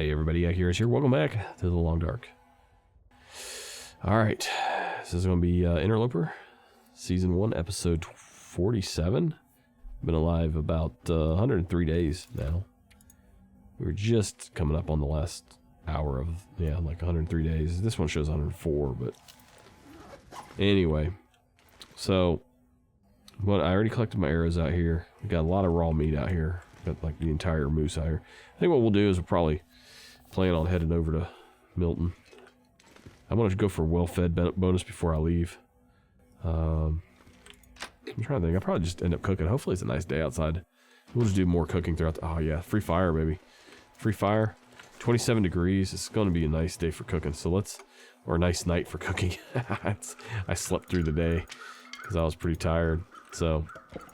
Hey everybody, Akira's here. Welcome back to The Long Dark. Alright, this is going to be Interloper, Season 1, Episode 47. Been alive about 103 days now. We're just coming up on the last hour of, like 103 days. This one shows 104, but anyway. So, I already collected my arrows out here. We got a lot of raw meat out here. Got like the entire moose out here. I think what we'll do is we'll probably plan on heading over to Milton. I want to go for a well-fed bonus before I leave. I'm trying to think. I'll probably just end up cooking. Hopefully it's a nice day outside. We'll just do more cooking throughout the... Oh yeah, free fire, baby. Free fire. 27 degrees. It's going to be a nice day for cooking. So let's... Or a nice night for cooking. I slept through the day because I was pretty tired. So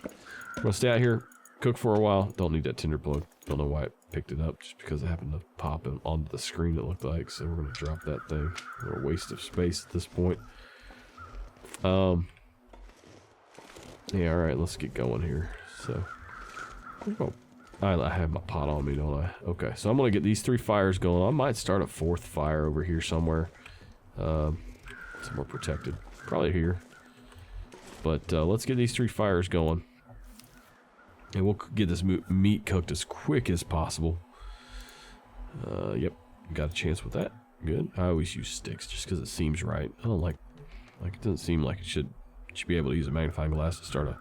I'm going to stay out here, cook for a while. Don't need that tinder plug. Don't know why I picked it up. Just because it happened to pop onto the screen, it looked like. So we're going to drop that thing. A little waste of space at this point. Yeah, alright, let's get going here. So, I have my pot on me, don't I? Okay, so I'm going to get these 3 fires going. I might start a 4th fire over here somewhere. Somewhere protected. Probably here. But let's get these 3 fires going. And we'll get this meat cooked as quick as possible. Yep, got a chance with that. Good. I always use sticks just because it seems right. I don't like it doesn't seem like it should be able to use a magnifying glass to start a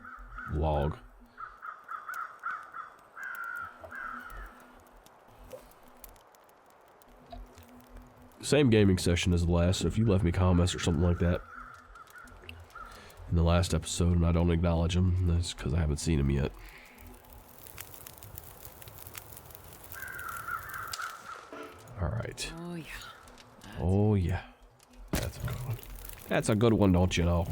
log. Same gaming session as the last, so if you left me comments or something like that in the last episode and I don't acknowledge them, that's because I haven't seen them yet. Alright. Oh yeah. Oh yeah. That's a good one. That's a good one, don't you know?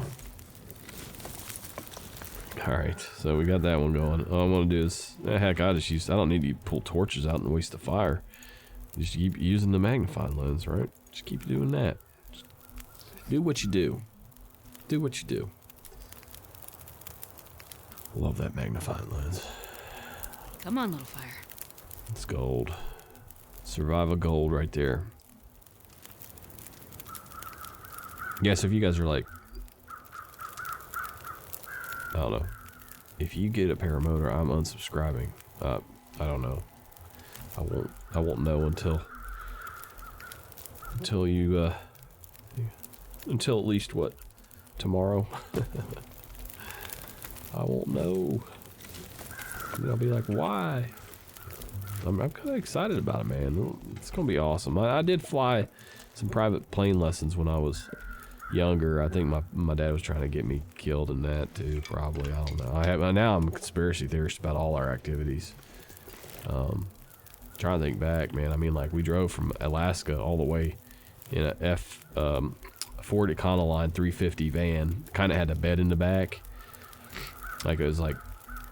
Alright, so we got that one going. All I want to do is, heck, I don't need to pull torches out and waste the fire. Just keep using the magnifying lens, right? Just keep doing that. Just do what you do. Do what you do. Love that magnifying lens. Come on, little fire. It's gold. Survival gold right there. Yeah, so if you guys are like, I don't know. If you get a paramotor, I'm unsubscribing. I don't know. I won't know until you until at least what, tomorrow. I won't know. And I'll be like, why? I'm kind of excited about it, man. It's gonna be awesome. I did fly some private plane lessons when I was younger. I think my dad was trying to get me killed in that too, probably. I don't know. Now I'm a conspiracy theorist about all our activities. Trying to think back, man. I mean, like, we drove from Alaska all the way in a Ford Econoline 350 van. Kind of had a bed in the back. Like, it was like,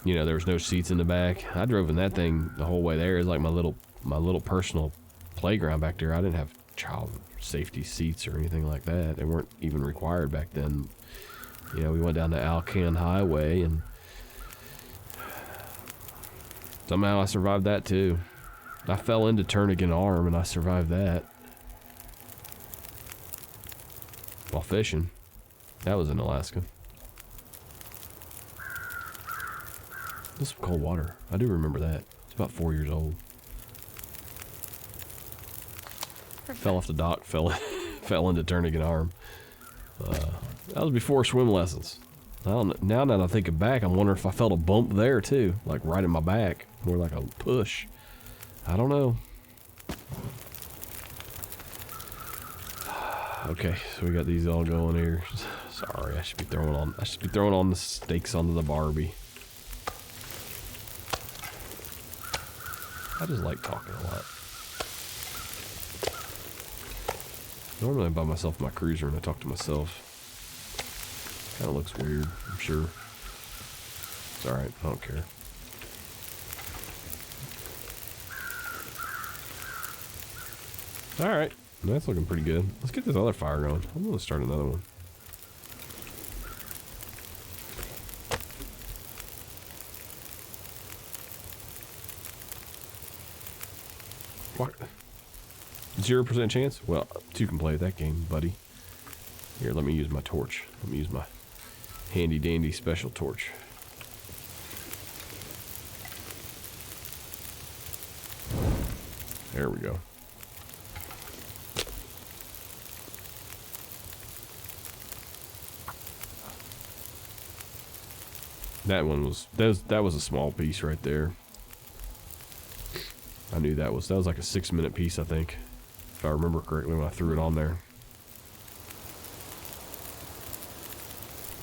there was no seats in the back. I drove in that thing the whole way there. It was like my little personal playground back there. I didn't have child safety seats or anything like that. They weren't even required back then. We went down the Alcan Highway and somehow I survived that too. I fell into Turnagain Arm and I survived that while fishing. That was in Alaska. This is cold water. I do remember that. It's about 4 years old. Fell off the dock, fell into Turnagain Arm. That was before swim lessons. Now that I think back, I'm wondering if I felt a bump there too, like right in my back, more like a push. I don't know. Okay, so we got these all going here. Sorry, I should be throwing on the steaks onto the Barbie. I just like talking a lot. Normally I'm by myself in my cruiser and I talk to myself. Kind of looks weird, I'm sure. It's alright, I don't care. Alright, that's looking pretty good. Let's get this other fire going. I'm going to start another one. What? 0% chance? Well, 2 can play that game, buddy. Here, let me use my torch. Let me use my handy dandy special torch. There we go. That one was that was a small piece right there. I knew that was like a 6-minute piece, I think, if I remember correctly when I threw it on there.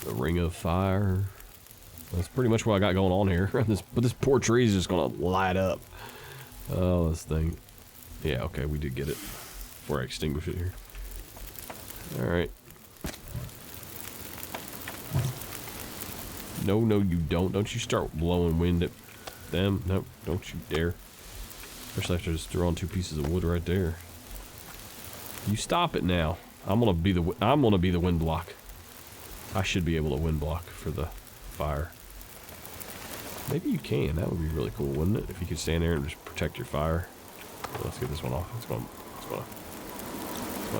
The ring of fire. That's pretty much what I got going on here. But this poor tree is just gonna light up. Oh, this thing. Yeah, okay, we did get it before I extinguish it here. All right. No, no, you don't. Don't you start blowing wind at them. No, don't you dare. Especially after just throwing 2 pieces of wood right there. You stop it now. I'm gonna be the wind block. I should be able to wind block for the fire. Maybe you can. That would be really cool, wouldn't it? If you could stand there and just protect your fire. Well, let's get this one off. It's gonna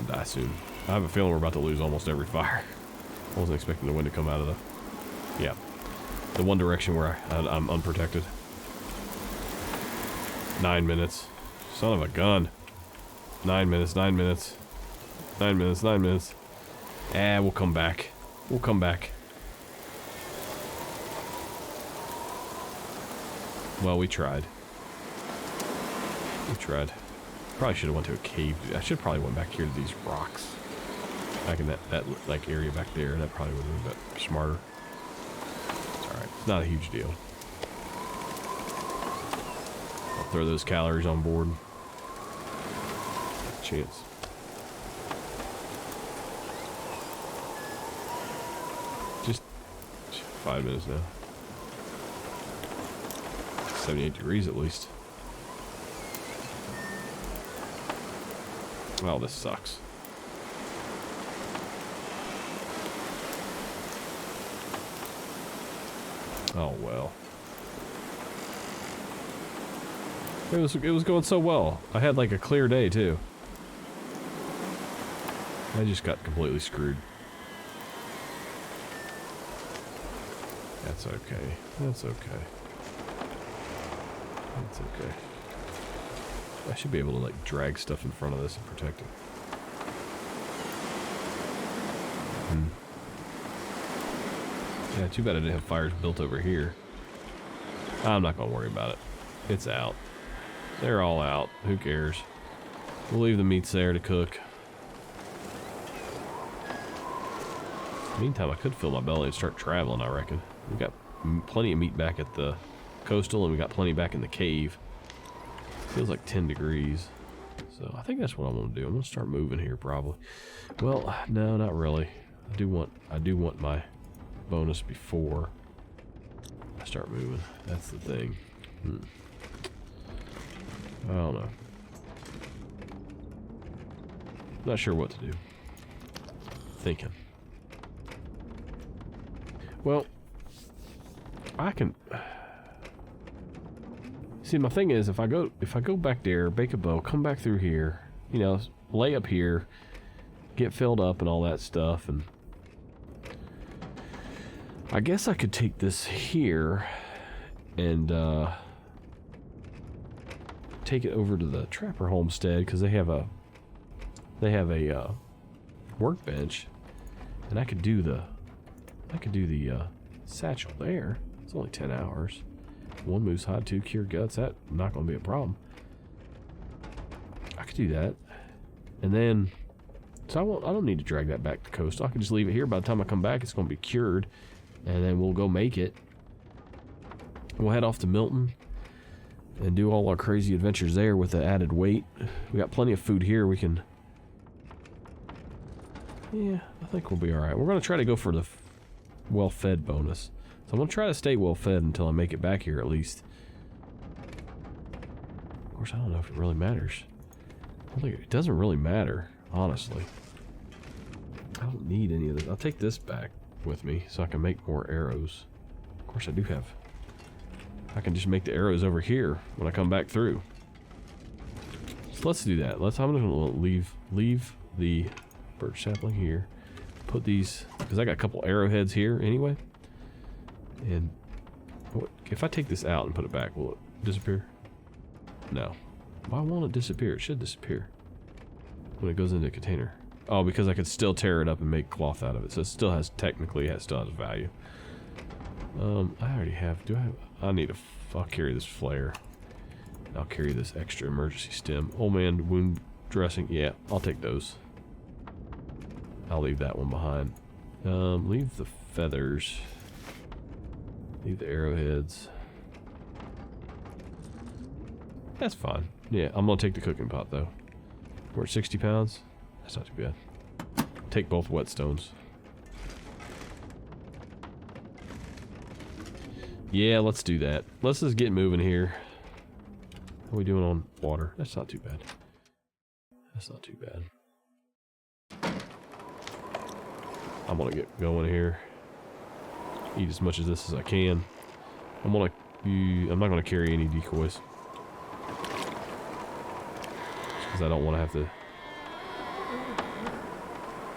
die soon. I have a feeling we're about to lose almost every fire. I wasn't expecting the wind to come out of the... Yeah. The one direction where I'm unprotected. 9 minutes. Son of a gun. 9 minutes, 9 minutes. 9 minutes, 9 minutes. We'll come back. We'll come back. Well, we tried. We tried. Probably should have went to a cave. I should probably went back here to these rocks. Back in that like area back there. That probably would have been a bit smarter. It's alright. It's not a huge deal. I'll throw those calories on board. Chance. Just 5 minutes now. 78 degrees at least. Well, this sucks. Oh well. It was going so well. I had like a clear day too. I just got completely screwed. That's okay. That's okay. That's okay. I should be able to like drag stuff in front of this and protect it. Yeah, too bad I didn't have fires built over here. I'm not gonna worry about it. It's out. They're all out. Who cares? We'll leave the meats there to cook. Meantime, I could fill my belly and start traveling, I reckon. We got plenty of meat back at the coastal, and we got plenty back in the cave. Feels like 10 degrees. So I think that's what I'm gonna do. I'm gonna start moving here probably. Well, no, not really. I do want my bonus before I start moving. That's the thing. I don't know. Not sure what to do. Thinking. Well, I can see. My thing is, if I go back there, bake a bow, come back through here, you know, lay up here, get filled up and all that stuff, and I guess I could take this here and take it over to the Trapper homestead because they have a workbench, and I could do the satchel there. It's only 10 hours. 1 moose hide, 2 cured guts. That's not going to be a problem. I could do that, and then so I don't need to drag that back to coast. I can just leave it here. By the time I come back, it's going to be cured, and then we'll go make it. We'll head off to Milton and do all our crazy adventures there with the added weight. We got plenty of food here. We can. Yeah, I think we'll be all right. We're going to try to go for the well-fed bonus. So I'm going to try to stay well-fed until I make it back here at least. Of course, I don't know if it really matters. I don't think it doesn't really matter, honestly. I don't need any of this. I'll take this back with me so I can make more arrows. Of course, I do have. I can just make the arrows over here when I come back through. So let's do that. I'm just gonna leave the birch sapling here. Put these, because I got a couple arrowheads here anyway. And if I take this out and put it back, will it disappear? No. Why won't it disappear? It should disappear when it goes into the container. Oh, because I could still tear it up and make cloth out of it. So it still has, technically, it still has value. I already have, I need I'll carry this flare. I'll carry this extra emergency stem. Old man wound dressing, yeah, I'll take those. I'll leave that one behind. Leave the feathers. Leave the arrowheads. That's fine. Yeah, I'm gonna take the cooking pot though. We're at 60 pounds. That's not too bad. Take both whetstones. Yeah, let's do that. Let's just get moving here. How are we doing on water? That's not too bad. That's not too bad. I'm gonna get going here. Eat as much of this as I can. I'm not gonna carry any decoys. Because I don't want to have to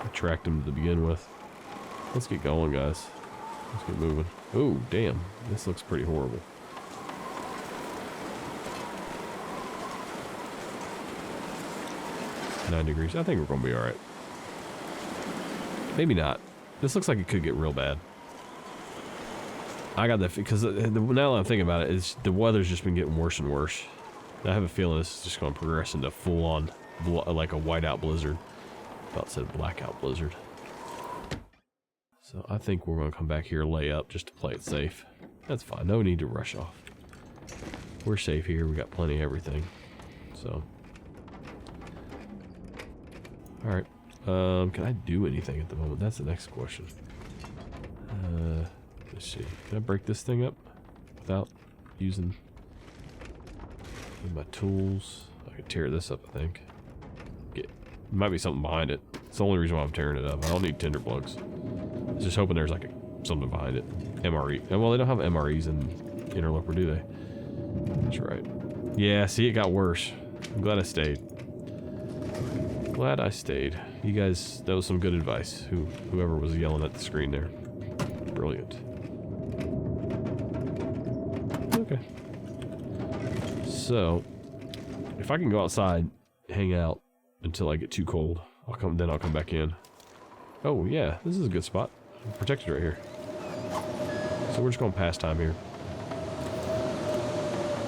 attract them to begin with. Let's get going, guys. Let's get moving. Oh, damn. This looks pretty horrible. $9 degrees. I think we're going to be alright. Maybe not. This looks like it could get real bad. I got that, because now that I'm thinking about it, the weather's just been getting worse and worse. I have a feeling this is just going to progress into full-on, like a whiteout blizzard. About said blackout blizzard. So I think we're going to come back here, lay up, just to play it safe. That's fine. No need to rush off. We're safe here. We got plenty of everything. So. Alright. Can I do anything at the moment? That's the next question. Let's see. Can I break this thing up without using my tools? I could tear this up, I think. Might be something behind it. It's the only reason why I'm tearing it up. I don't need tinder plugs. I was just hoping there's like something behind it. MRE. Well, they don't have MREs in Interloper, do they? That's right. Yeah, see, it got worse. I'm glad I stayed. Glad I stayed. You guys, that was some good advice. Whoever was yelling at the screen there. Brilliant. Okay. So, if I can go outside, hang out until I get too cold, I'll come back in. Oh yeah, this is a good spot. I'm protected right here. So we're just going to pass time here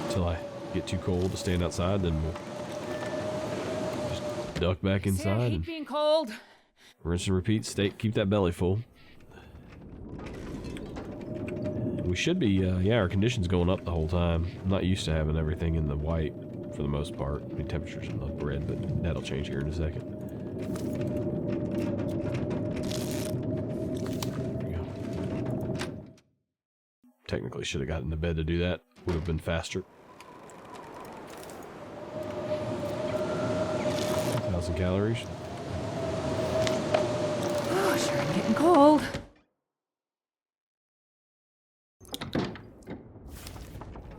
until I get too cold to stand outside. Then we'll just duck back inside and being cold. Rinse and repeat. Keep that belly full. We should be, yeah, our condition's going up the whole time. I'm not used to having everything in the white for the most part. I mean, temperature's in the red, but that'll change here in a second. There we go. Technically should have gotten to bed to do that. Would have been faster. 1,000 calories. Oh, sure, I'm getting cold.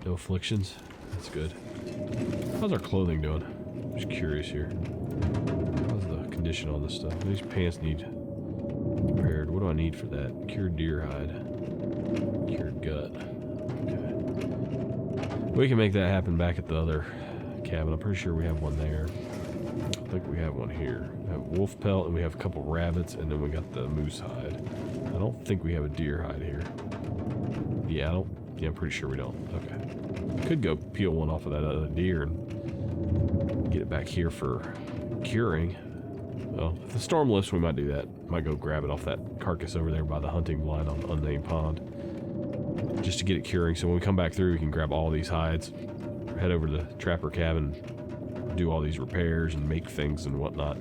No afflictions. That's good. How's our clothing doing? I'm just curious here. How's the condition on this stuff? These pants need repaired. What do I need for that? Cured deer hide. Cured gut. Okay. We can make that happen back at the other cabin. I'm pretty sure we have one there. I think we have one here. We have wolf pelt, and we have a couple rabbits, and then we got the moose hide. I don't think we have a deer hide here. Yeah, I'm pretty sure we don't. Okay. Could go peel one off of that other deer and get it back here for curing. Well, if the storm lifts, we might do that. Might go grab it off that carcass over there by the hunting blind on Unnamed Pond. Just to get it curing, so when we come back through, we can grab all these hides, head over to the trapper cabin, do all these repairs and make things and whatnot.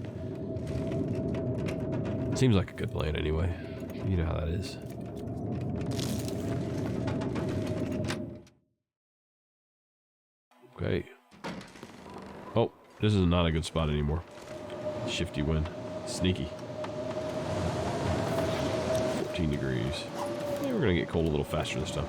Seems like a good plan anyway. You know how that is. Okay. Oh, this is not a good spot anymore. Shifty wind. Sneaky. 14 degrees. Yeah, we're gonna get cold a little faster this time.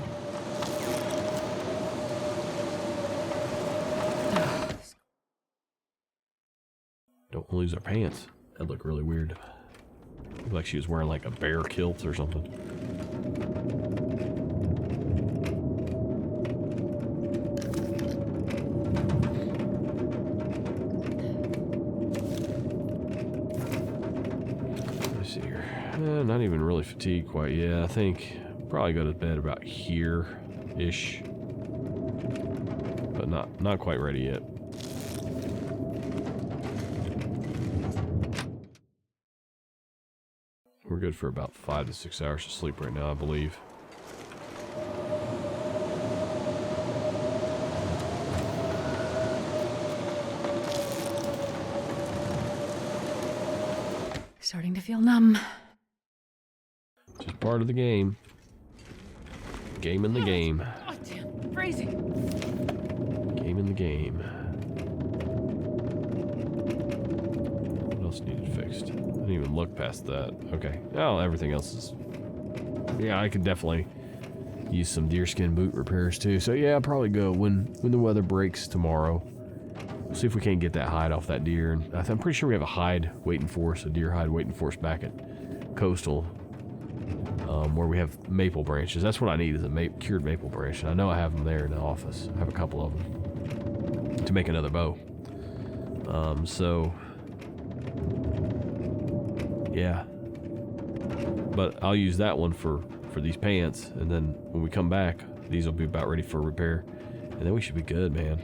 lose our pants. That looked really weird. Looked like she was wearing like a bear kilt or something. Let's see here. Not even really fatigued quite yet. I think probably go to bed about here-ish. But not quite ready yet. We're good for about 5 to 6 hours of sleep right now, I believe. Starting to feel numb. Just part of the game. Game in the game. Oh, damn, crazy. Game in the game. What else needed fixed? I didn't even look past that. Okay. Oh, everything else is... Yeah, I could definitely use some deerskin boot repairs too. So yeah, I'll probably go when the weather breaks tomorrow. We'll see if we can't get that hide off that deer. And I'm pretty sure we have a hide waiting for us, a deer hide waiting for us back at Coastal. Where we have maple branches. That's what I need, is a cured maple branch. And I know I have them there in the office. I have a couple of them to make another bow. So yeah, but I'll use that one for these pants, and then when we come back, these will be about ready for repair, and then we should be good, man.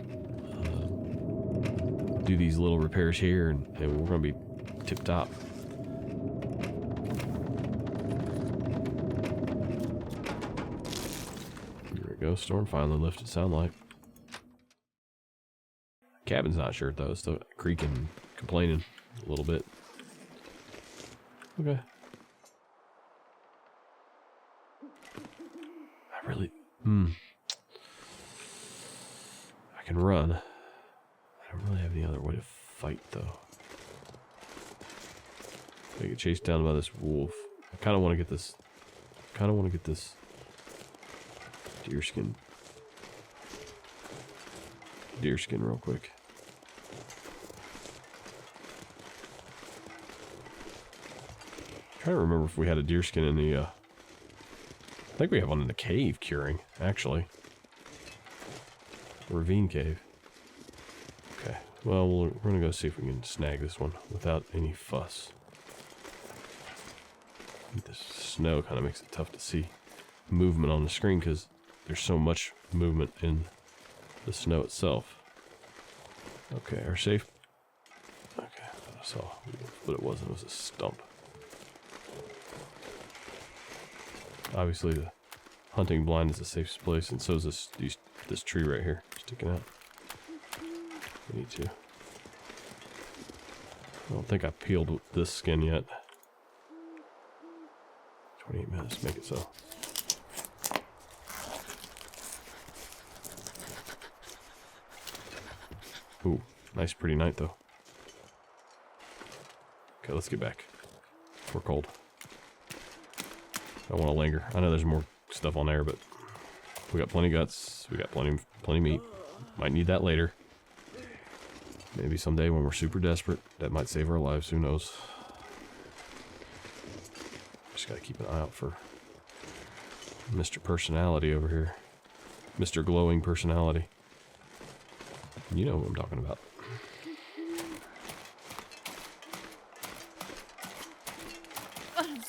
Do these little repairs here, and we're gonna be tip top. Go storm finally lifted, sound like. Cabin's not sure though, it's still creaking, complaining a little bit. Okay. I really I can run. I don't really have any other way to fight though. I get chased down by this wolf. I kinda wanna get this deerskin real quick. I'm trying to remember if we had a deerskin in the I think we have one in the cave curing, actually. Ravine cave. Okay, well, we're gonna go see if we can snag this one without any fuss. This snow kind of makes it tough to see movement on the screen because there's so much movement in the snow itself. Okay, our safe. Okay, I saw what it was. It was a stump. Obviously, the hunting blind is the safest place, and so is this tree right here sticking out. We need to. I don't think I peeled this skin yet. 28 minutes, make it so. Ooh, nice pretty night though. Okay, let's get back. We're cold. I don't want to linger. I know there's more stuff on there, but we got plenty of guts. We got plenty of meat. Might need that later. Maybe someday when we're super desperate, that might save our lives. Who knows? Just gotta keep an eye out for Mr. Personality over here. Mr. Glowing Personality. You know what I'm talking about.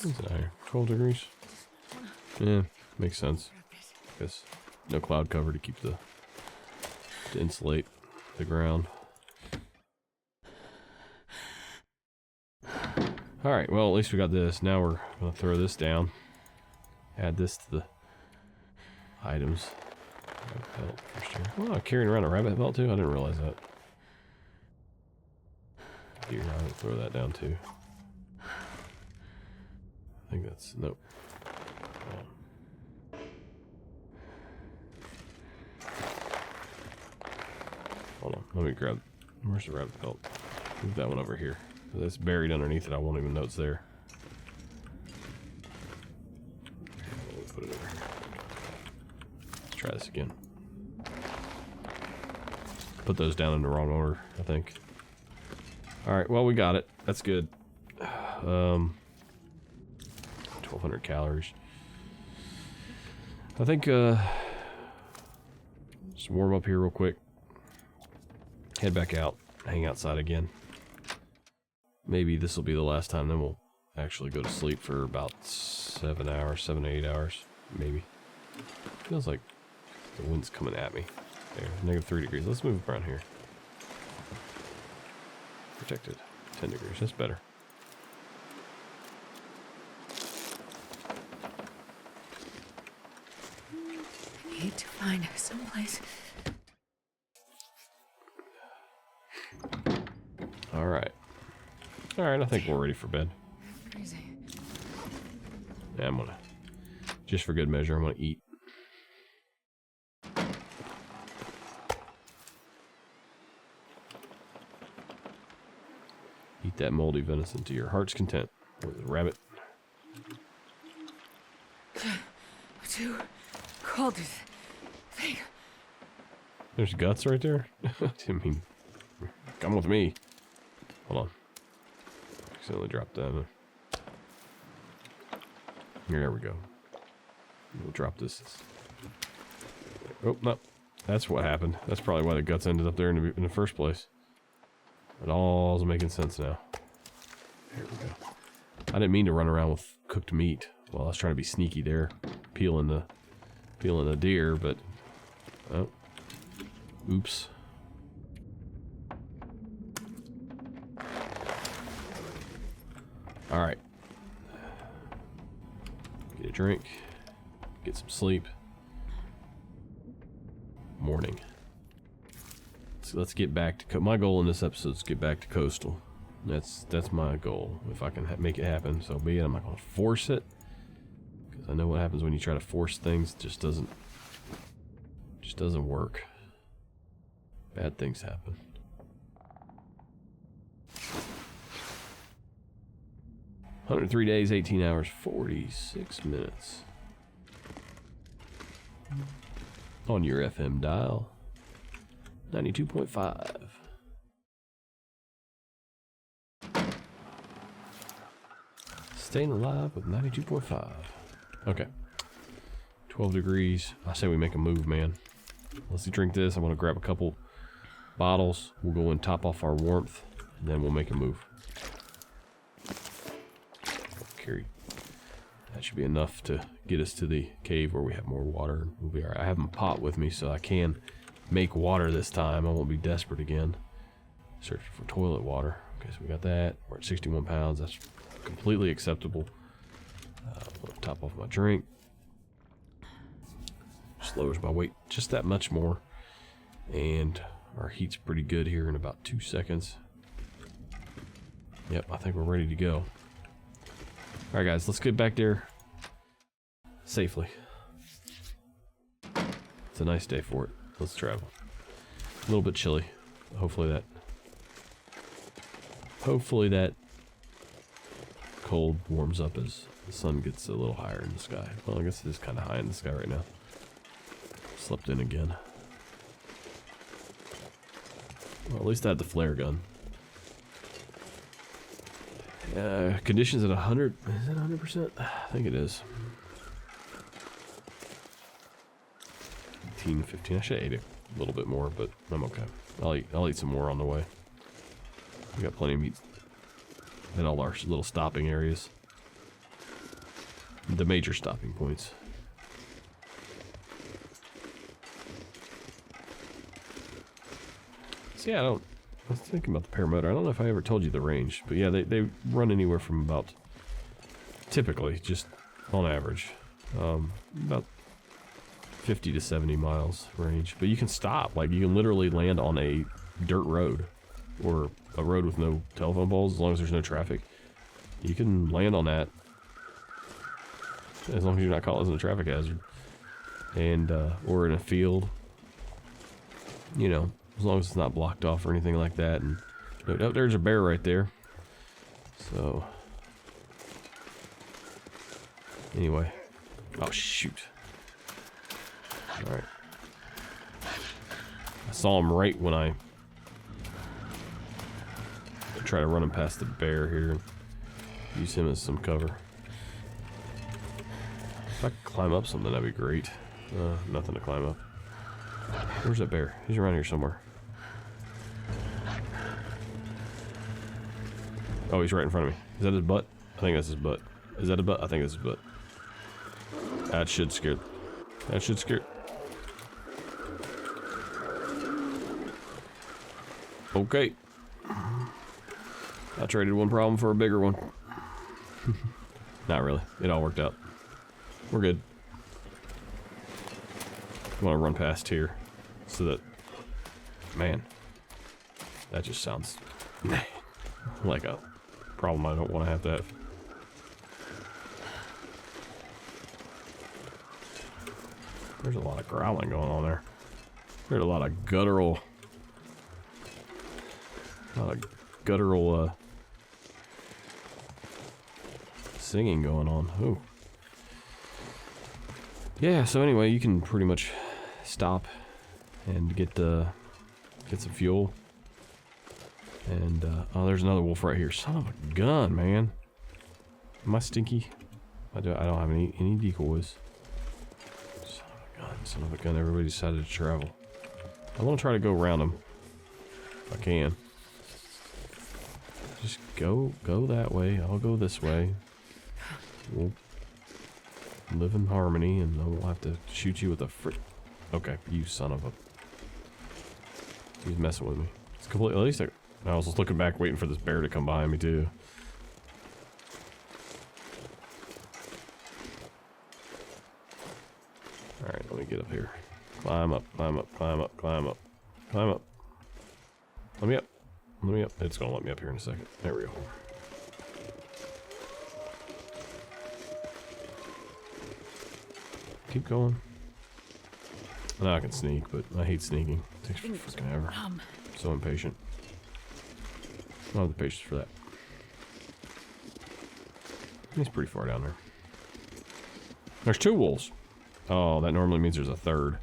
What's that here? 12 degrees? Yeah, makes sense. Guess no cloud cover to keep to insulate the ground. Alright, well, at least we got this. Now we're going to throw this down. Add this to the items. Rabbit belt first here. Oh, carrying around a rabbit belt too? I didn't realize that. Deer, I would throw that down too. I think that's... Nope. Hold on, let me grab... Where's the rabbit belt? Move that one over here. It's buried underneath it, I won't even know it's there. We'll put it over here. Let's try this again. Put those down in the wrong order, I think. Alright, well, we got it. That's good. 1,200 calories. I think, just warm up here real quick. Head back out. Hang outside again. Maybe this will be the last time, then we'll actually go to sleep for about 7 hours, 7 to 8 hours, maybe. Feels like the wind's coming at me. There, -3 degrees. Let's move around here. Protected. 10 degrees. That's better. I need to find someplace. Alright. Alright, I think we're ready for bed. Crazy. Yeah, I'm gonna, just for good measure, I'm gonna eat. Eat that moldy venison to your heart's content. With a rabbit. What you called this thing? There's guts right there? I mean, come with me. Hold on. Accidentally dropped that. Here, there we go. We'll drop this. Oh, no. That's what happened. That's probably why the guts ended up there in the first place. It all's making sense now. Here we go. I didn't mean to run around with cooked meat. Well, I was trying to be sneaky there, peeling the deer, but oh, oops. All right. Get a drink. Get some sleep. Morning. So let's get back to my goal in this episode is get back to coastal. That's my goal. If I can make it happen, so be it. I'm not gonna force it because I know what happens when you try to force things. It just doesn't work. Bad things happen. "103 days, 18 hours, 46 minutes." On your FM dial. 92.5. Staying alive with 92.5. Okay. 12 degrees. I say we make a move, man. Let's drink this. I'm going to grab a couple bottles. We'll go and top off our warmth, and then we'll make a move. Carry. That should be enough to get us to the cave where we have more water. We'll be all right. I have my pot with me, so I can make water this time. I won't be desperate again. Searching for toilet water. Okay, so we got that. We're at 61 pounds. That's completely acceptable. I'll top off my drink. Just lowers my weight just that much more. And our heat's pretty good here in about 2 seconds. Yep, I think we're ready to go. Alright guys, let's get back there safely. It's a nice day for it. Let's travel. A little bit chilly. Hopefully that cold warms up as the sun gets a little higher in the sky. Well, I guess it is kind of high in the sky right now. Slept in again. Well, at least I had the flare gun. Conditions at 100. Is it 100%? I think it is. 18, 15. I should have ate a little bit more, but I'm okay. I'll eat some more on the way. We got plenty of meat at all our little stopping areas. The major stopping points. So yeah, I was thinking about the paramotor. I don't know if I ever told you the range, but yeah, they run anywhere from about, typically, just on average, about 50 to 70 miles range. But you can stop, like you can literally land on a dirt road or a road with no telephone poles, as long as there's no traffic. You can land on that as long as you're not causing a traffic hazard, and or in a field, you know, as long as it's not blocked off or anything like that. And oh, there's a bear right there. So anyway, oh shoot! All right, I saw him right when I Try to run him past the bear here and use him as some cover. If I could climb up something, that'd be great. Nothing to climb up. Where's that bear? He's around here somewhere. Oh, he's right in front of me. Is that his butt? I think that's his butt. Is that a butt? I think that's his butt. That should scare. That should scare. Okay. I traded one problem for a bigger one. Not really. It all worked out. We're good. I want to run past here so that, man, that just sounds like a problem I don't want to have. There's a lot of growling going on there. There's a lot of guttural singing going on. Ooh. Yeah, so anyway, you can pretty much stop and get some fuel. And, oh, there's another wolf right here. Son of a gun, man. Am I stinky? I don't have any decoys. Son of a gun, everybody decided to travel. I want to try to go around them. If I can. Just go that way. I'll go this way. We'll live in harmony, and I won't have to shoot you with a frick. Okay, you son of a... He's messing with me. It's completely... At least I was just looking back, waiting for this bear to come behind me, too. Alright, let me get up here. Climb up, climb up, climb up, climb up. Climb up. Let me up. Let me up. It's gonna let me up here in a second. There we go. Keep going. Now I can sneak, but I hate sneaking. It takes fucking ever. I'm so impatient. I don't have the patience for that. He's pretty far down there. There's 2 wolves. Oh, that normally means there's a third.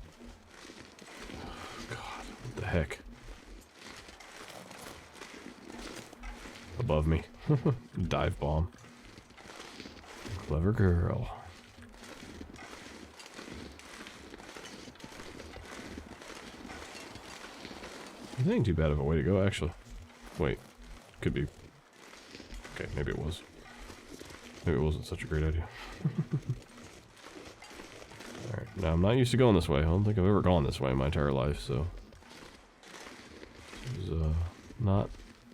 God, what the heck? Above me. Dive bomb. Clever girl. It ain't too bad of a way to go, actually. Wait. Could be. Okay, maybe it was. Maybe it wasn't such a great idea. Alright, now I'm not used to going this way. I don't think I've ever gone this way in my entire life, so... This is, not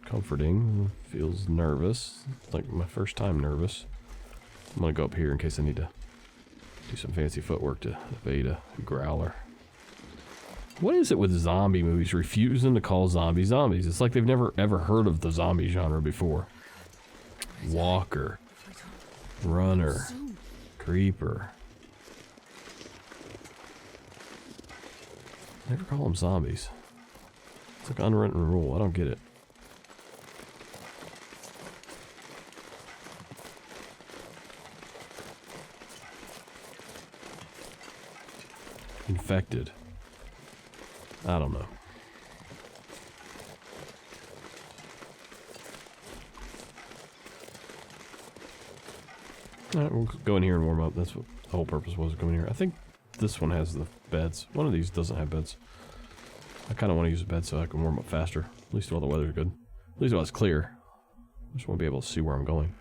comforting. It feels nervous. It's like my first time nervous. I'm gonna go up here in case I need to do some fancy footwork to evade a growler. What is it with zombie movies refusing to call zombies zombies? It's like they've never ever heard of the zombie genre before. Walker. Runner. Creeper. Never call them zombies. It's like an unwritten rule. I don't get it. Infected. I don't know. Alright, we'll go in here and warm up. That's what the whole purpose was of coming here. I think this one has the beds. One of these doesn't have beds. I kind of want to use a bed so I can warm up faster. At least while the weather's good. At least while it's clear. I just want to be able to see where I'm going.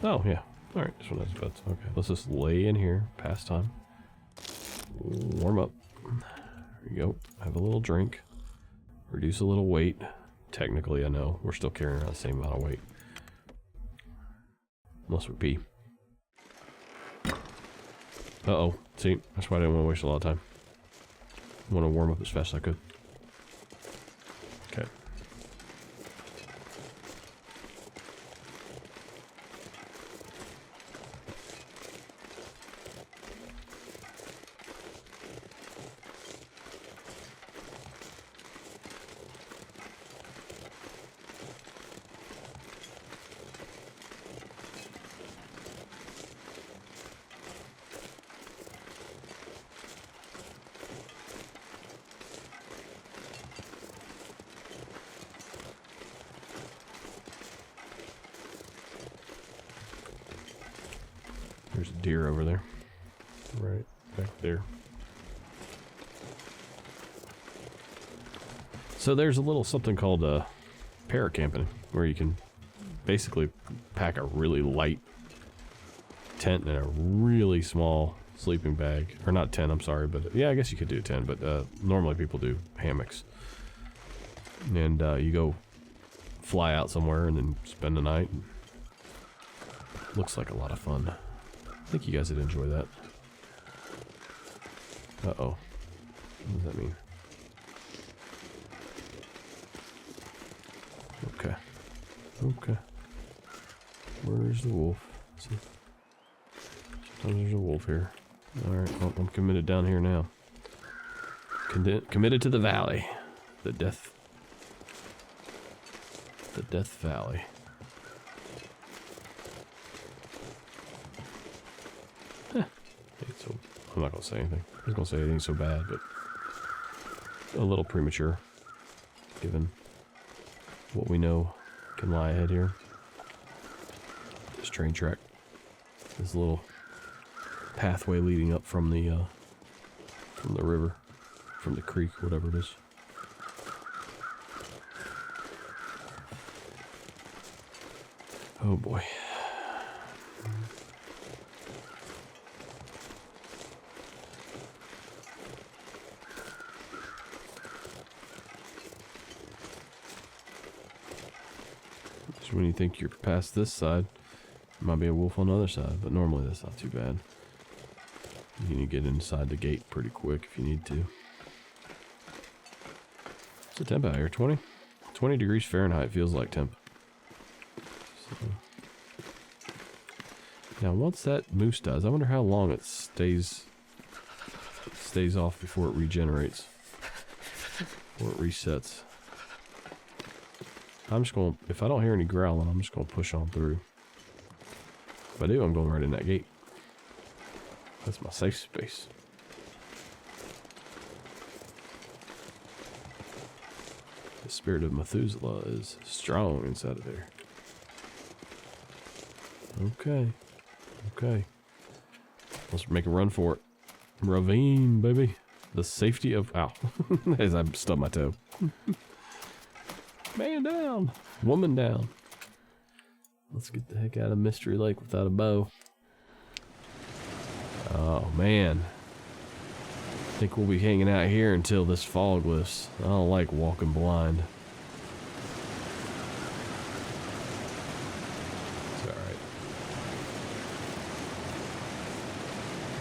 Oh, yeah. Alright, this one has beds. Okay, let's just lay in here. Past time. Warm up. There you go. Have a little drink. Reduce a little weight. Technically, I know. We're still carrying around the same amount of weight. Unless we pee. Uh-oh. See? That's why I didn't want to waste a lot of time. I want to warm up as fast as I could. Okay. There's a deer over there. Right back there. So there's a little something called paracamping, where you can basically pack a really light tent and a really small sleeping bag. Or not tent, I'm sorry, but yeah, I guess you could do a tent, but normally people do hammocks. And you go fly out somewhere and then spend the night. Looks like a lot of fun. I think you guys would enjoy that. Uh-oh. What does that mean? Okay. Okay. Where's the wolf? Let's see. Sometimes there's a wolf here. Alright, well, I'm committed down here now. Committed to the valley. The death valley. So I'm not gonna say anything. I was gonna say it ain't so bad, but a little premature, given what we know can lie ahead here. This train track, this little pathway leading up from the river, from the creek, whatever it is. Oh boy. So when you think you're past this side, there might be a wolf on the other side, but normally that's not too bad. You can get inside the gate pretty quick if you need to. What's the temp out here? 20? 20 degrees Fahrenheit feels like temp. So. Now once that moose dies, I wonder how long it stays off before it regenerates. Before it resets. I'm just going, if I don't hear any growling, I'm just going to push on through. If I do, I'm going right in that gate. That's my safe space. The spirit of Methuselah is strong inside of there. Okay. Okay. Let's make a run for it. Ravine, baby. The safety of... Ow. As I stubbed my toe. Man down. Woman down. Let's get the heck out of Mystery Lake without a bow. Oh, man. I think we'll be hanging out here until this fog lifts. I don't like walking blind. It's alright.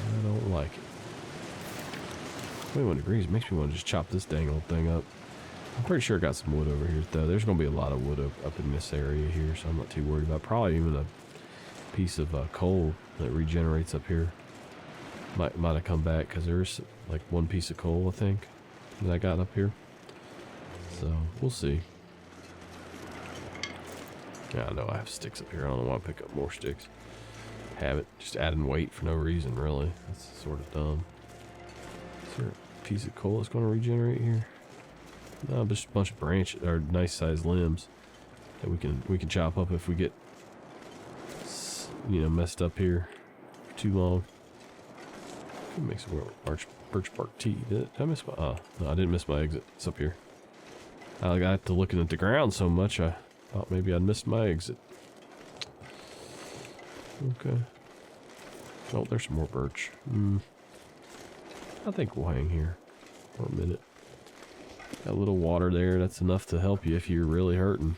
I don't like it. 21 degrees makes me want to just chop this dang old thing up. I'm pretty sure I got some wood over here, though. There's going to be a lot of wood up in this area here, so I'm not too worried about it. Probably even a piece of coal that regenerates up here. Might have come back, because there's like one piece of coal, I think, that I got up here. So, we'll see. Yeah, I know I have sticks up here. I don't want to pick up more sticks. Have it. Just adding weight for no reason, really. That's sort of dumb. Is there a piece of coal that's going to regenerate here? No, just a bunch of branches, or nice sized limbs that we can chop up if we get, you know, messed up here for too long. Make some more birch bark tea. Did I miss my? No, I didn't miss my exit. It's up here. I got to looking at the ground so much, I thought maybe I'd missed my exit. Okay. Oh, there's some more birch. I think we'll hang here for a minute. Got a little water there. That's enough to help you if you're really hurting.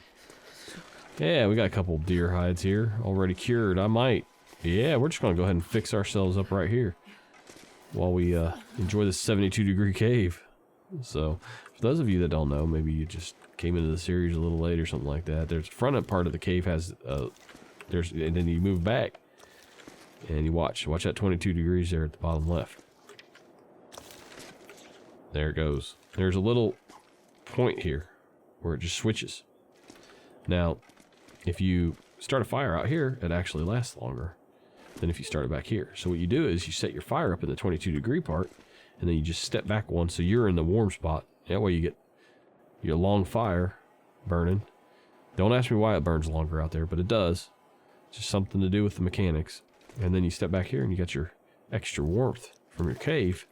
Yeah, we got a couple deer hides here already cured. I might. Yeah, we're just going to go ahead and fix ourselves up right here while we enjoy this 72-degree cave. So, for those of you that don't know, maybe you just came into the series a little late or something like that. There's the front part of the cave has and then you move back and you watch that 22 degrees there at the bottom left. There it goes. There's a little point here where it just switches. Now, if you start a fire out here, it actually lasts longer than if you start it back here. So what you do is you set your fire up in the 22-degree part, and then you just step back one so you're in the warm spot. That way you get your long fire burning. Don't ask me why it burns longer out there, but it does. It's just something to do with the mechanics. And then you step back here and you got your extra warmth from your cave.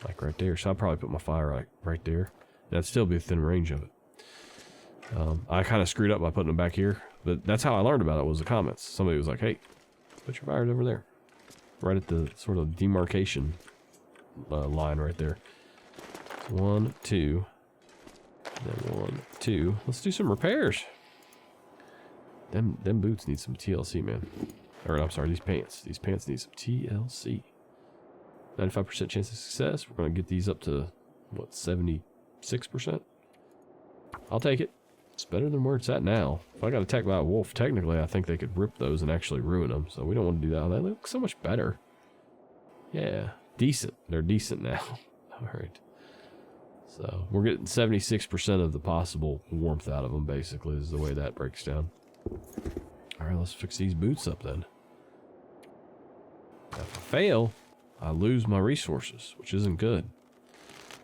Like right there. So I'll probably put my fire right there. And I'd still be within range of it. I kind of screwed up by putting them back here. But that's how I learned about it, was the comments. Somebody was like, hey, put your fires over there. Right at the sort of demarcation line right there. 1, 2. Then 1, 2. Let's do some repairs. Them boots need some TLC, man. Or I'm sorry, these pants. These pants need some TLC. 95% chance of success. We're going to get these up to, what, 76%? I'll take it. It's better than where it's at now. If I got attacked by a wolf, technically I think they could rip those and actually ruin them. So we don't want to do that. They look so much better. Yeah, decent. They're decent now. All right. So we're getting 76% of the possible warmth out of them, basically, is the way that breaks down. All right, let's fix these boots up then. Now, if I fail, I lose my resources, which isn't good.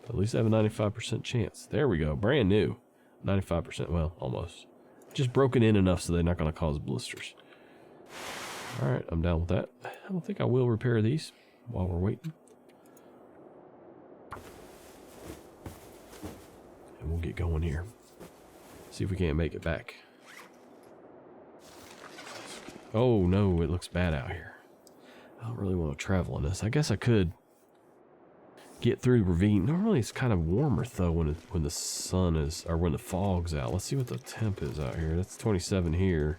But at least I have a 95% chance. There we go. Brand new. 95%. Well, almost. Just broken in enough so they're not going to cause blisters. All right, I'm down with that. I don't think I will repair these while we're waiting. And we'll get going here. See if we can't make it back. Oh no, it looks bad out here. I don't really want to travel in this. I guess I could get through the ravine. Normally it's kind of warmer though when the sun is, or when the fog's out. Let's see what the temp is out here. That's 27 here.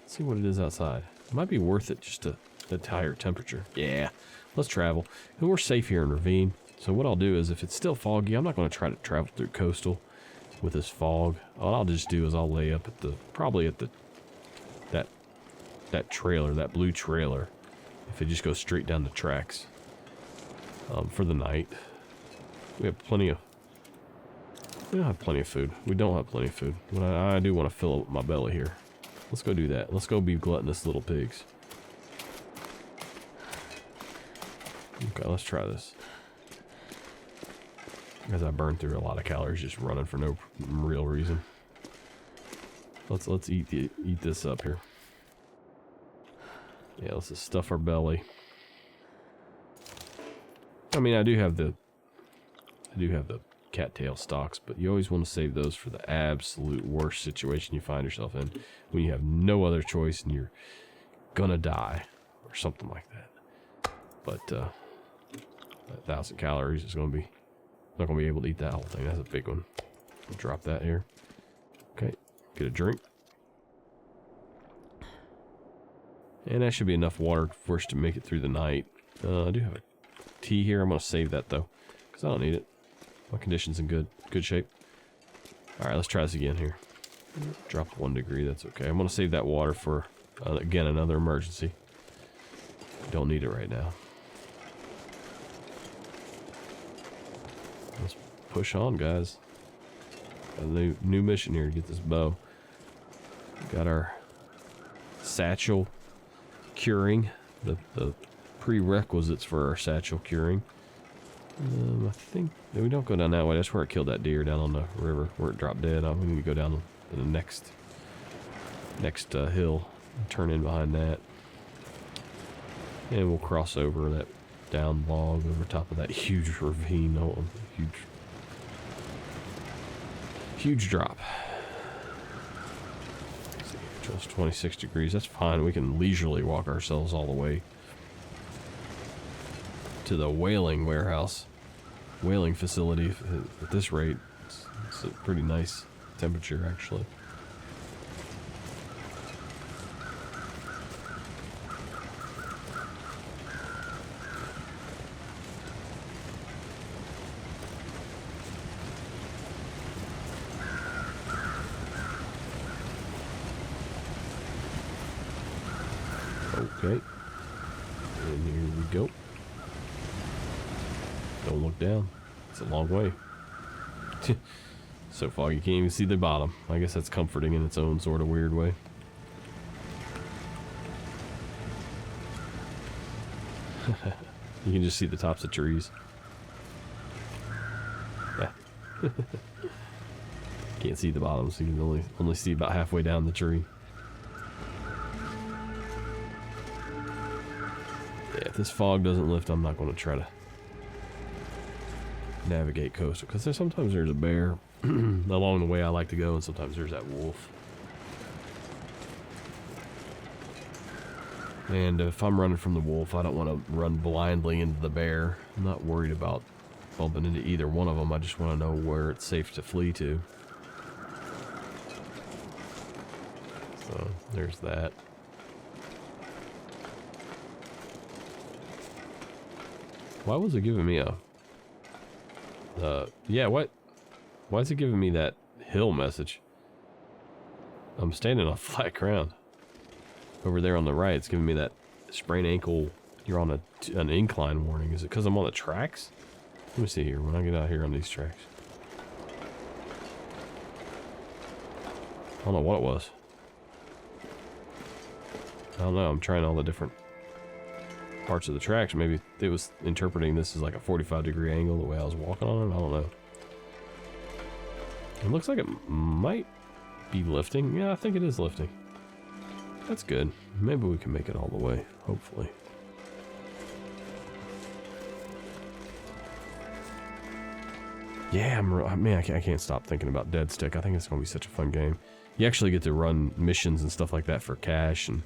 Let's see what it is outside. It might be worth it just to the higher temperature. Yeah, let's travel. And we're safe here in ravine. So what I'll do is, if it's still foggy, I'm not going to try to travel through coastal with this fog. All I'll just do is I'll lay up at the, probably at the, that trailer, that blue trailer, if it just goes straight down the tracks for the night. We have plenty of, we don't have plenty of food. We don't have plenty of food. But I do want to fill up my belly here. Let's go do that. Let's go be gluttonous little pigs. Okay, let's try this. As I burn through a lot of calories just running for no real reason. Let's eat this up here. Yeah, let's just stuff our belly. I mean, I do have the cattail stalks, but you always want to save those for the absolute worst situation you find yourself in, when you have no other choice and you're gonna die or something like that. But 1,000 calories is gonna be, not gonna be able to eat that whole thing. That's a big one. I'll drop that here. Okay, get a drink. And that should be enough water for us to make it through the night. I do have a tea here. I'm going to save that, though, because I don't need it. My condition's in good shape. All right, let's try this again here. Dropped 1 degree. That's okay. I'm going to save that water for, again, another emergency. Don't need it right now. Let's push on, guys. Got a new mission here to get this bow. Got our satchel curing, the prerequisites for our satchel curing. I think we don't go down that way. That's where I killed that deer, down on the river where it dropped dead. We need to go down to the next hill and turn in behind that, and we'll cross over that down log over top of that huge ravine. Oh, huge drop. Just 26 degrees. That's fine. We can leisurely walk ourselves all the way to the whaling warehouse, whaling facility. At this rate, it's a pretty nice temperature, actually. Okay, and here we go. Don't look down. It's a long way. So foggy you can't even see the bottom. I guess that's comforting in its own sort of weird way. You can just see the tops of trees. Yeah. Can't see the bottom, so you can only see about halfway down the tree. Yeah, if this fog doesn't lift, I'm not going to try to navigate coastal, because sometimes there's a bear along the way I like to go, and sometimes there's that wolf. And if I'm running from the wolf, I don't want to run blindly into the bear. I'm not worried about bumping into either one of them. I just want to know where it's safe to flee to. So there's that. Why was it giving me a... yeah, what? Why is it giving me that hill message? I'm standing on flat ground. Over there on the right, it's giving me that sprained ankle, you're on an incline warning. Is it because I'm on the tracks? Let me see here, when I get out here on these tracks. I don't know what it was. I don't know, I'm trying all the different parts of the tracks. Maybe it was interpreting this as like a 45-degree angle the way I was walking on it. I don't know. It looks like it might be lifting. Yeah, I think it is lifting. That's good. Maybe we can make it all the way, hopefully. Yeah, man, I can't stop thinking about Dead Stick. I think it's going to be such a fun game. You actually get to run missions and stuff like that for cash and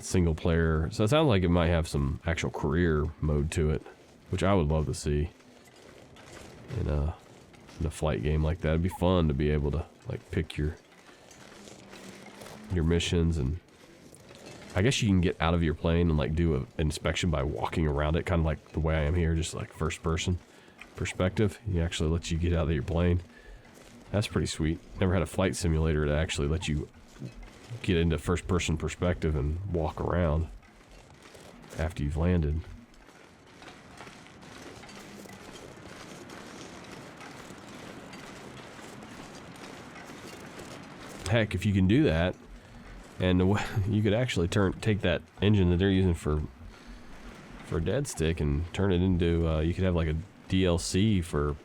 single player. So it sounds like it might have some actual career mode to it, which I would love to see in a flight game like that. It'd be fun to be able to like pick your missions, and I guess you can get out of your plane and like do an inspection by walking around it, kind of like the way I am here, just like first person perspective. He actually lets you get out of your plane. That's pretty sweet. Never had a flight simulator that actually let you get into first person perspective and walk around after you've landed. Heck, if you can do that, and you could actually take that engine that they're using for Dead Stick and turn it into, you could have like a DLC for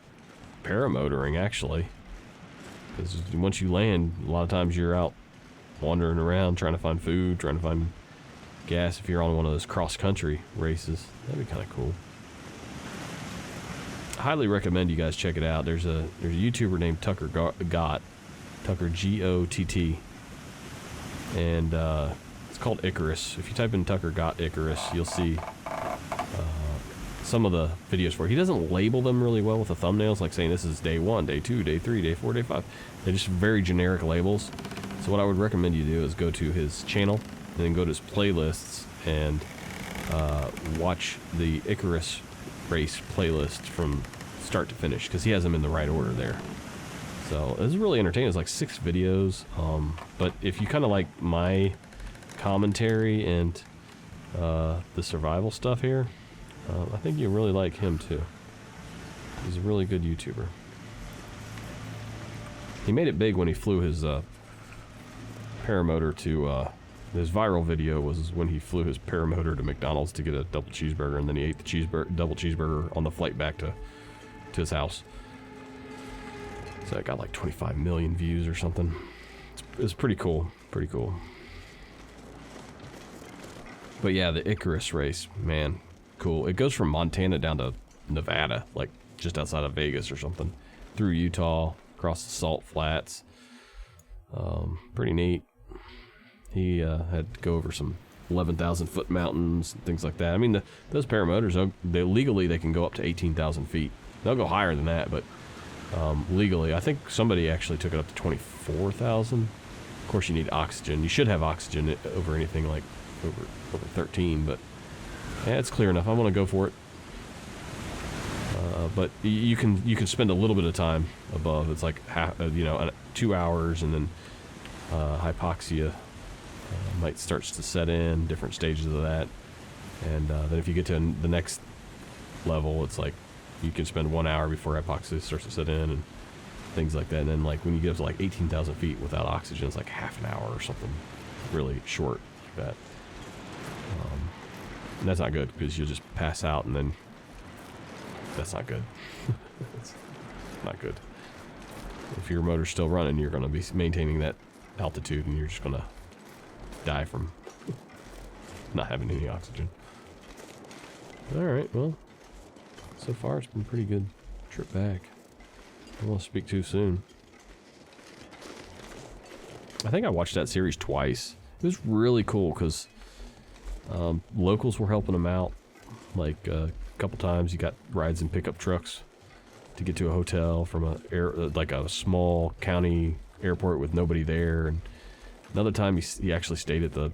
paramotoring, actually. Because once you land, a lot of times you're out wandering around trying to find food, trying to find gas if you're on one of those cross-country races. That'd be kind of cool. I highly recommend you guys check it out. There's a YouTuber named Tucker Gott, Tucker G-O-T-T, and it's called Icarus. If you type in Tucker Gott Icarus, you'll see some of the videos for it. He doesn't label them really well with the thumbnails, like saying this is day 1, day 2, day 3, day 4, day 5. They're just very generic labels. So what I would recommend you do is go to his channel and then go to his playlists and watch the Icarus race playlist from start to finish, because he has them in the right order there. So this is really entertaining. It's like 6 videos, but if you kind of like my commentary and the survival stuff here, I think you really like him too. He's a really good YouTuber. He made it big when he flew his paramotor to, his viral video was when he flew his paramotor to McDonald's to get a double cheeseburger, and then he ate the double cheeseburger on the flight back to his house. So it got like 25 million views or something. It's pretty cool. Pretty cool. But yeah, the Icarus race, man, cool. It goes from Montana down to Nevada, like just outside of Vegas or something, through Utah, across the Salt Flats. Pretty neat. He had to go over some 11,000 foot mountains and things like that. I mean, those paramotors, legally they can go up to 18,000 feet. They'll go higher than that, but legally, I think somebody actually took it up to 24,000. Of course, you need oxygen. You should have oxygen over anything like over 13, but yeah, it's clear enough. I want to go for it. But you can spend a little bit of time above. It's like 2 hours, and then hypoxia might starts to set in, different stages of that. And then if you get to the next level, it's like you can spend 1 hour before hypoxia starts to set in and things like that. And then like when you get up to like 18,000 feet without oxygen, it's like half an hour or something really short like that. And that's not good, because you'll just pass out, and then that's not good. It's not good. If your motor's still running, you're going to be maintaining that altitude, and you're just going to die from not having any oxygen. Alright, well, so far it's been a pretty good trip back. I don't want to speak too soon. I think I watched that series twice. It was really cool because locals were helping them out. Like a couple times you got rides in pickup trucks to get to a hotel from like a small county airport with nobody there. And another time he actually stayed at the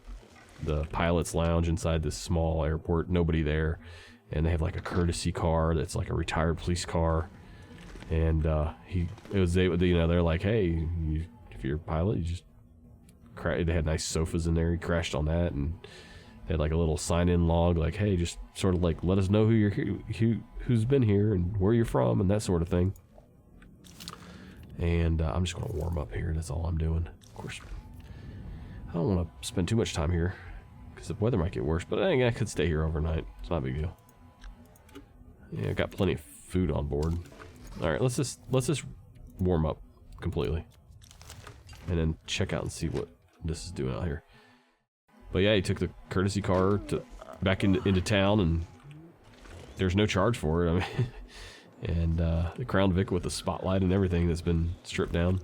pilot's lounge inside this small airport, nobody there. And they have like a courtesy car that's like a retired police car. And they're like, hey, if you're a pilot, you just they had nice sofas in there. He crashed on that, and they had like a little sign-in log, like, hey, just sort of like let us know who's been here and where you're from and that sort of thing. And I'm just gonna warm up here. That's all I'm doing. Of course, I don't want to spend too much time here because the weather might get worse. But I think I could stay here overnight. It's not a big deal. Yeah, I got plenty of food on board. All right, let's just warm up completely, and then check out and see what this is doing out here. But yeah, he took the courtesy car back into town, and there's no charge for it. I mean, and the Crown Vic with the spotlight and everything that's been stripped down.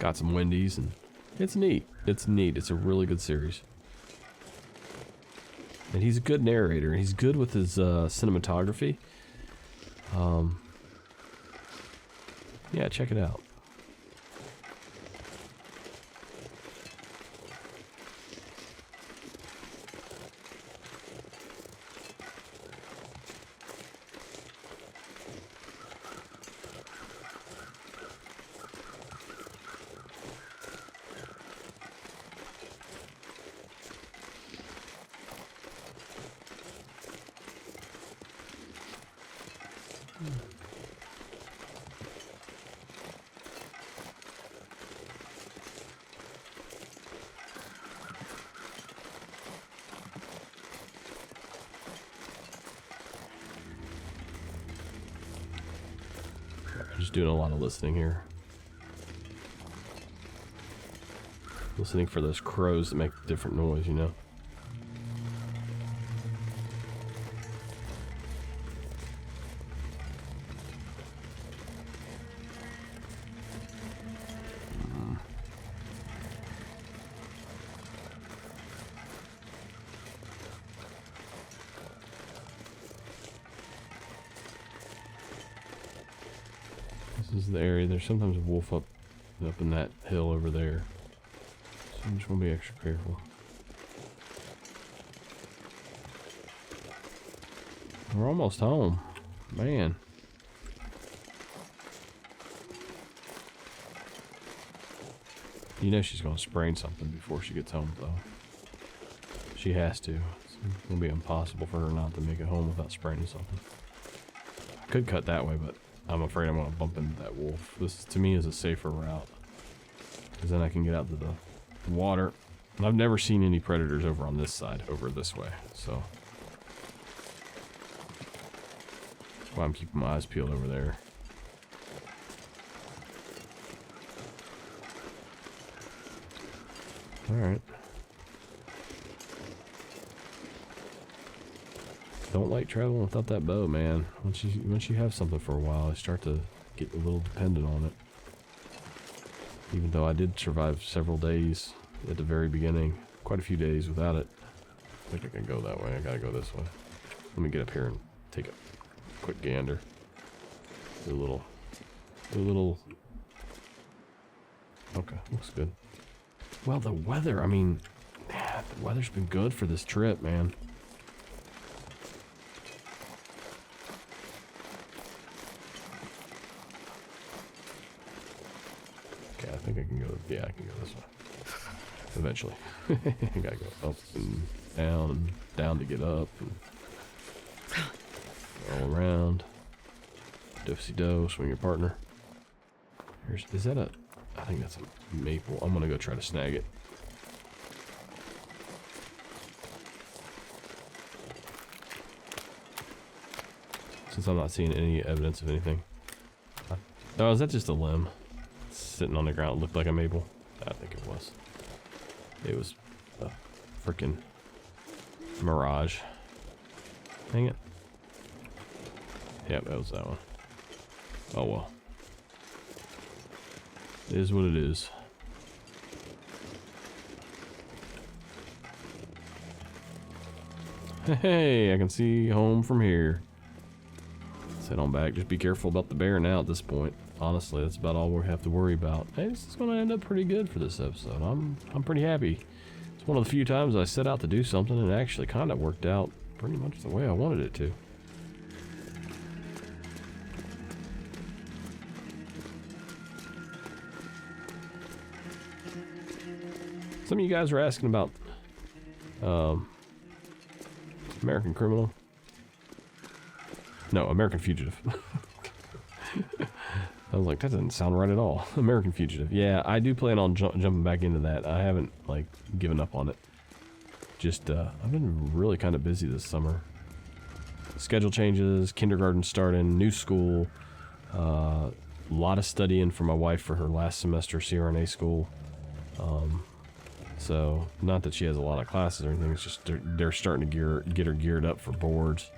Got some Wendy's, and it's neat. It's neat. It's a really good series. And he's a good narrator. He's good with his cinematography. Yeah, check it out. Just doing a lot of listening here. Listening for those crows that make different noise, you know? This is the area. There's sometimes a wolf up in that hill over there. So I'm just gonna be extra careful. We're almost home. Man. You know she's gonna sprain something before she gets home, though. She has to. It's gonna be impossible for her not to make it home without spraining something. I could cut that way, but I'm afraid I'm gonna bump into that wolf. This, to me, is a safer route, because then I can get out to the water. And I've never seen any predators over on this side, over this way, so that's why I'm keeping my eyes peeled over there. All right. Don't like traveling without that bow, man. Once you have something for a while, I start to get a little dependent on it. Even though I did survive several days at the very beginning, quite a few days without it. I think I can go that way. I gotta go this way. Let me get up here and take a quick gander. Do a little. Okay, looks good. Well, the weather. I mean, man, the weather's been good for this trip, man. Okay, I think I can go. Yeah, I can go this way. Eventually. I gotta go up and down to get up. And all around. Do-si-do, swing your partner. Is that a... I think that's a maple. I'm gonna go try to snag it. Since I'm not seeing any evidence of anything. Oh, is that just a limb? Sitting on the ground. It looked like a maple. I think it was. It was a freaking mirage. Hang it. Yep, that was that one. Oh well. It is what it is. Hey, I can see home from here. Let's head on back. Just be careful about the bear now at this point. Honestly, that's about all we have to worry about. Hey, this is going to end up pretty good for this episode. I'm pretty happy. It's one of the few times I set out to do something and it actually kind of worked out pretty much the way I wanted it to. Some of you guys were asking about American Criminal. No, American Fugitive. I was like, that doesn't sound right at all. American Fugitive. Yeah, I do plan on jumping back into that. I haven't, like, given up on it. Just, I've been really kind of busy this summer. Schedule changes, kindergarten starting, new school, a lot of studying for my wife for her last semester CRNA school. So, not that she has a lot of classes or anything, it's just they're starting to get her geared up for boards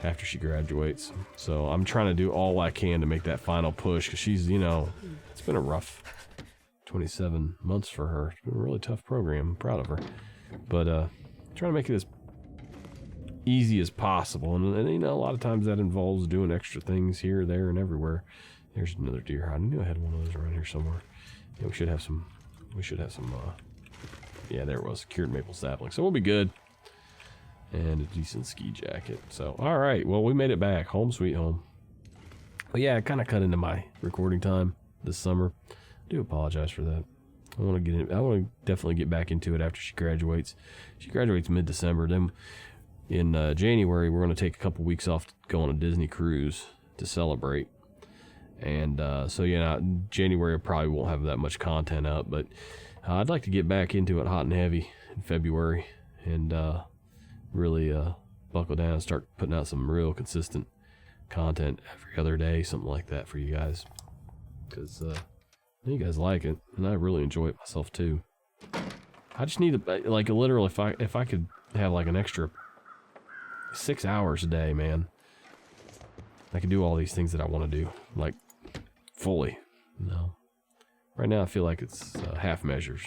after she graduates. So, I'm trying to do all I can to make that final push, because she's, you know, it's been a rough 27 months for her. It's been a really tough program. I'm proud of her. But, trying to make it as easy as possible. And, you know, a lot of times that involves doing extra things here, there, and everywhere. There's another deer hide. I knew I had one of those around here somewhere. Yeah, we should have some, yeah, there it was, cured maple sapling. So we'll be good. And a decent ski jacket. So, all right. Well, we made it back. Home sweet home. But yeah, I kind of cut into my recording time this summer. I do apologize for that. I want to definitely get back into it after she graduates. She graduates mid-December. Then in January, we're going to take a couple weeks off to go on a Disney cruise to celebrate. And so, yeah, January I probably won't have that much content up, but I'd like to get back into it hot and heavy in February and really buckle down and start putting out some real consistent content every other day, something like that for you guys. Because you guys like it, and I really enjoy it myself too. I just need like literally, if I could have like an extra 6 hours a day, man, I could do all these things that I want to do, like fully. No, right now I feel like it's half measures,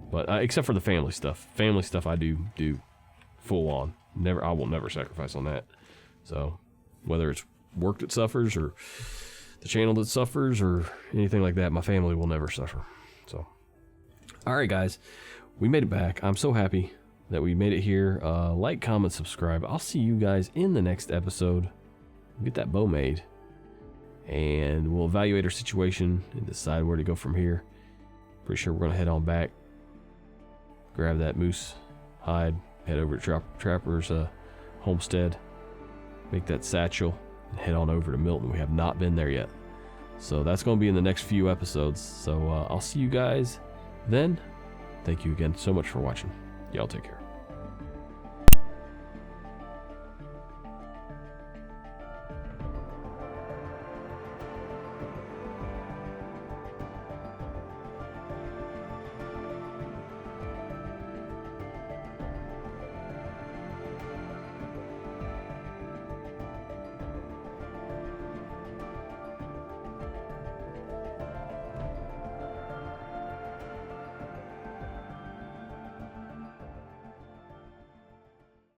but except for the family stuff. Family stuff I do full on. I will never sacrifice on that. So whether it's work that suffers or the channel that suffers or anything like that, my family will never suffer. So, all right, guys, we made it back. I'm so happy that we made it here. Like, comment, subscribe. I'll see you guys in the next episode. We'll get that bow made, and we'll evaluate our situation and decide where to go from here. Pretty sure we're gonna head on back, grab that moose hide, head over to Trapper's homestead, make that satchel, and head on over to Milton. We have not been there yet. So that's going to be in the next few episodes. So I'll see you guys then. Thank you again so much for watching. Y'all take care.